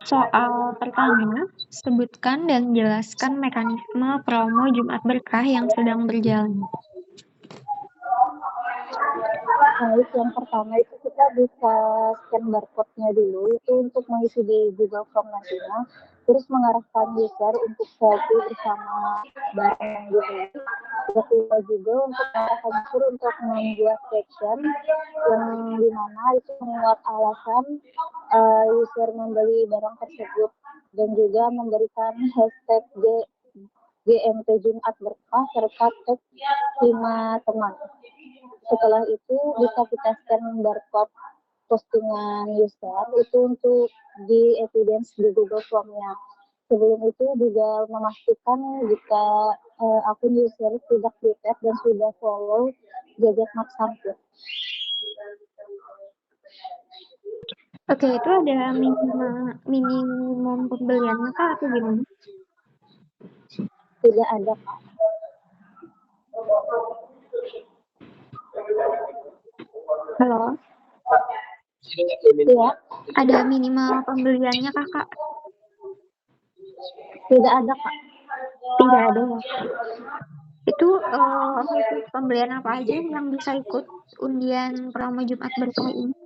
Soal pertama, sebutkan dan jelaskan mekanisme promo Jumat Berkah yang sedang berjalan. Baik, yang pertama itu kita bisa scan barcode-nya dulu itu untuk mengisi di Google Form nantinya, terus mengarahkan user untuk selfie bersama barang yang dibeli. Kedua juga untuk mengarahkan user untuk membuat caption yang dimana itu memuat alasan user membeli barang tersebut dan juga memberikan hashtag GMT Jumat Berkah serta tag 5 teman. Setelah itu bisa kita scan barcode postingan user itu untuk di evidence di Google Form-nya. Sebelum itu juga memastikan jika akun user tidak di-tag dan sudah follow Gadget Mat Sangkut. Oke, itu ada minimum pembeliannya kah atau gimana? Tidak ada, Kak. Halo? Iya, Ada minimal pembeliannya kah, Kak? tidak ada, Kak. Tidak ada ya. Itu pembelian apa aja yang bisa ikut undian promo Jumat Berkah ini?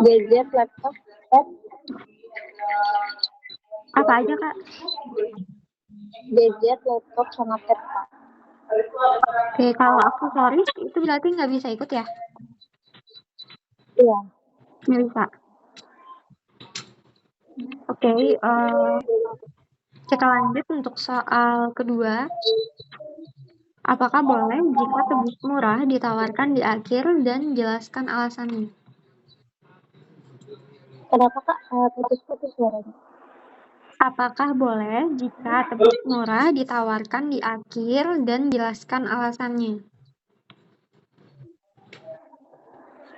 Gadget, laptop, tab, Apa aja, Kak? gadget, laptop, sama tab, Kak. Oke, kalau aksesoris itu berarti nggak bisa ikut ya? Iya. Nggak bisa. Oke, kita lanjut untuk soal kedua. Apakah boleh jika tebus murah ditawarkan di akhir dan jelaskan alasannya? Kenapa, Kak? Putus-putus suaranya. Apakah boleh jika tebus murah ditawarkan di akhir dan jelaskan alasannya?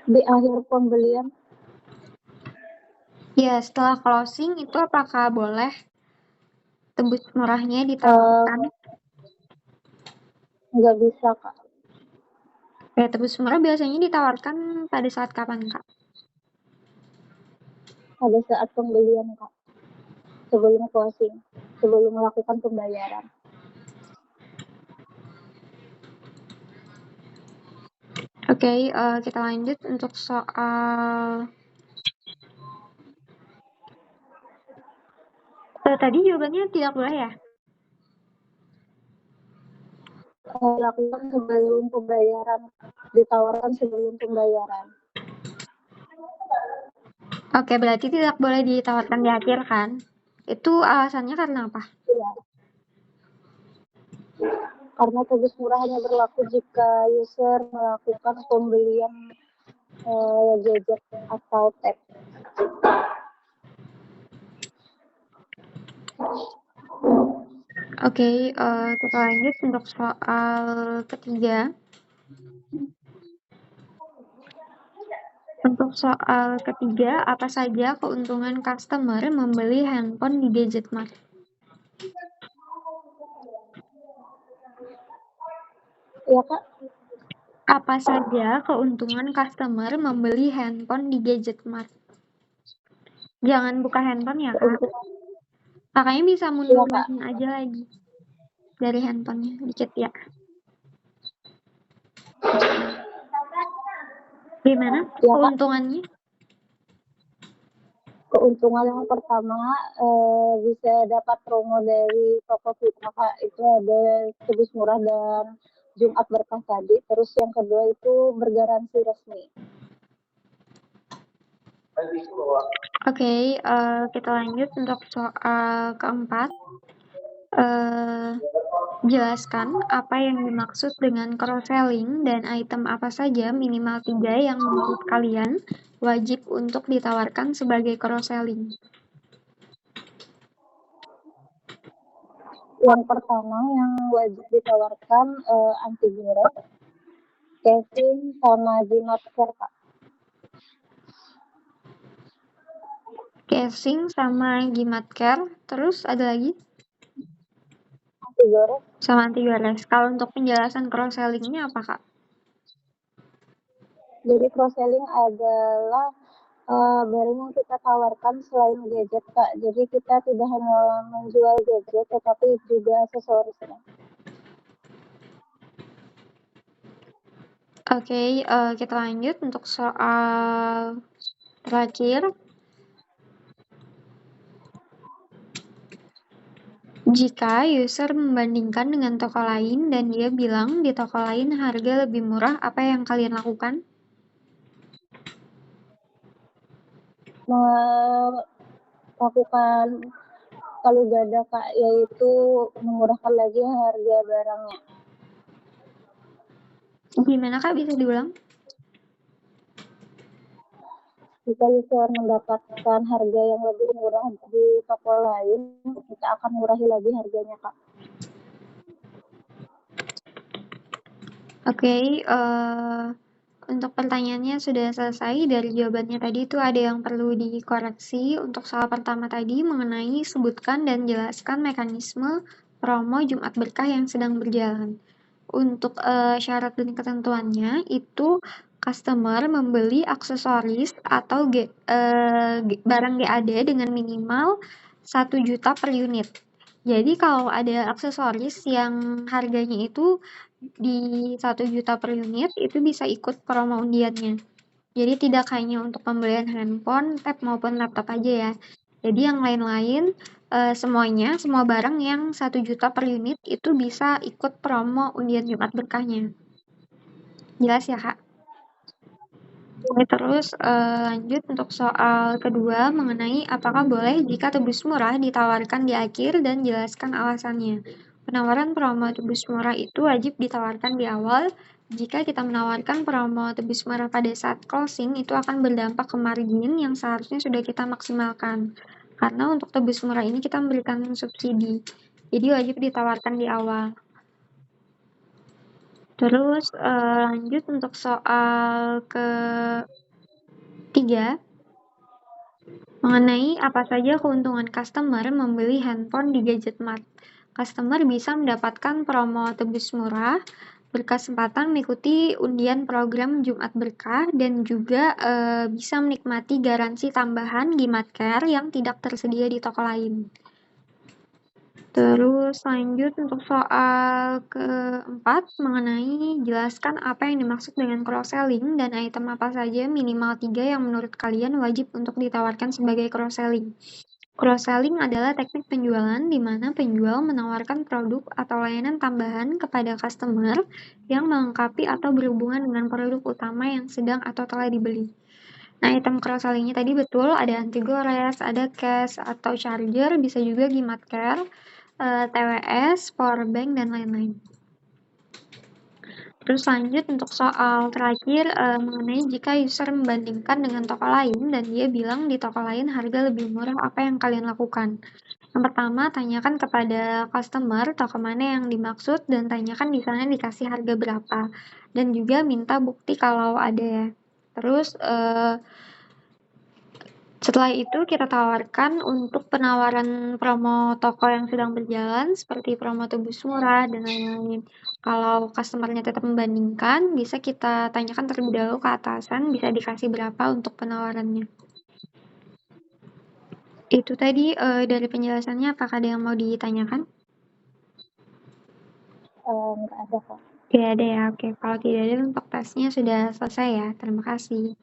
Di akhir pembelian. Ya, setelah closing itu apakah boleh tebus murahnya ditawarkan? Nggak bisa, Kak. Ya, tebus murah biasanya ditawarkan pada saat kapan, Kak? Pada saat pembelian, Kak. Sebelum closing, sebelum melakukan pembayaran. Oke, kita lanjut untuk soal tadi jawabannya tidak boleh ya? Lakukan sebelum pembayaran, ditawarkan sebelum pembayaran. Oke, berarti tidak boleh ditawarkan di akhir kan? Itu alasannya karena apa? Iya. Karena tebus murah hanya berlaku jika user melakukan pembelian gadget atau tab. Oke, kita lanjut untuk soal ketiga. Untuk soal ketiga, apa saja keuntungan customer membeli handphone di Gadget Mart? Iya, Kak. Apa saja keuntungan customer membeli handphone di Gadget Mart? Jangan buka handphone ya, Kak. Kakaknya bisa mundurin aja lagi dari handphonenya dikit ya. Gimana Ya, keuntungannya? Keuntungan yang pertama bisa dapat promo dari toko kita, Kak. Itu ada tebus murah dan Jumat Berkah tadi. Terus yang kedua itu bergaransi resmi. Oke, kita lanjut untuk soal keempat. Jelaskan apa yang dimaksud dengan cross-selling dan item apa saja minimal 3 yang menurut kalian wajib untuk ditawarkan sebagai cross-selling. Yang pertama yang wajib ditawarkan antivirus, casing, sama Gmail Care, Kak. Casing sama Gimat Care, terus ada lagi? Antivirus. Sama antivirus. Kalau untuk penjelasan cross-sellingnya apa, Kak? Jadi cross-selling adalah barang yang kita tawarkan selain gadget, Kak. Jadi kita tidak hanya menjual gadget, tetapi juga aksesorisnya. Oke, kita lanjut untuk soal terakhir. Jika user membandingkan dengan toko lain dan dia bilang di toko lain harga lebih murah, apa yang kalian lakukan? Melakukan kalau gada, Kak, yaitu memurahkan lagi harga barangnya. Gimana Kak, bisa diulang? Jika user mendapatkan harga yang lebih murah di toko lain, kita akan murahi lagi harganya, Kak. Oke, untuk pertanyaannya sudah selesai. Dari jawabannya tadi itu ada yang perlu dikoreksi. Untuk soal pertama tadi mengenai sebutkan dan jelaskan mekanisme promo Jumat Berkah yang sedang berjalan. Untuk syarat dan ketentuannya itu customer membeli aksesoris atau barang GAD dengan minimal 1 juta per unit. Jadi kalau ada aksesoris yang harganya itu di 1 juta per unit, itu bisa ikut promo undiannya. Jadi tidak hanya untuk pembelian handphone, tab maupun laptop aja ya. Jadi yang lain-lain semuanya, semua barang yang 1 juta per unit itu bisa ikut promo undian Jumat Berkahnya. Jelas ya, Kak? Oke, terus lanjut untuk soal kedua mengenai apakah boleh jika tebus murah ditawarkan di akhir dan jelaskan alasannya. Penawaran promo tebus murah itu wajib ditawarkan di awal. Jika kita menawarkan promo tebus murah pada saat closing, itu akan berdampak ke margin yang seharusnya sudah kita maksimalkan. Karena untuk tebus murah ini kita memberikan subsidi. Jadi wajib ditawarkan di awal. Terus lanjut untuk soal ketiga, mengenai apa saja keuntungan customer membeli handphone di Gadget Mart. Customer bisa mendapatkan promo tebus murah, berkesempatan mengikuti undian program Jumat Berkah, dan juga bisa menikmati garansi tambahan Gimatcare yang tidak tersedia di toko lain. Terus lanjut untuk soal keempat mengenai jelaskan apa yang dimaksud dengan cross-selling dan item apa saja minimal 3 yang menurut kalian wajib untuk ditawarkan sebagai cross-selling. Cross-selling adalah teknik penjualan di mana penjual menawarkan produk atau layanan tambahan kepada customer yang melengkapi atau berhubungan dengan produk utama yang sedang atau telah dibeli. Nah, item cross-sellingnya tadi betul, ada anti gores, ada case atau charger, bisa juga Gimatcare, TWS, powerbank, dan lain-lain. Terus lanjut untuk soal terakhir mengenai jika user membandingkan dengan toko lain dan dia bilang di toko lain harga lebih murah, apa yang kalian lakukan? Yang pertama, tanyakan kepada customer toko mana yang dimaksud dan tanyakan di sana dikasih harga berapa. Dan juga minta bukti kalau ada ya. Terus setelah itu kita tawarkan untuk penawaran promo toko yang sedang berjalan seperti promo tebus murah dan lain-lain. Kalau customer-nya tetap membandingkan, bisa kita tanyakan terlebih dahulu ke atasan, bisa dikasih berapa untuk penawarannya. Itu tadi dari penjelasannya, apakah ada yang mau ditanyakan? Nggak ada, Kak. Tidak ada ya, oke. Kalau tidak ada untuk tesnya sudah selesai ya, terima kasih.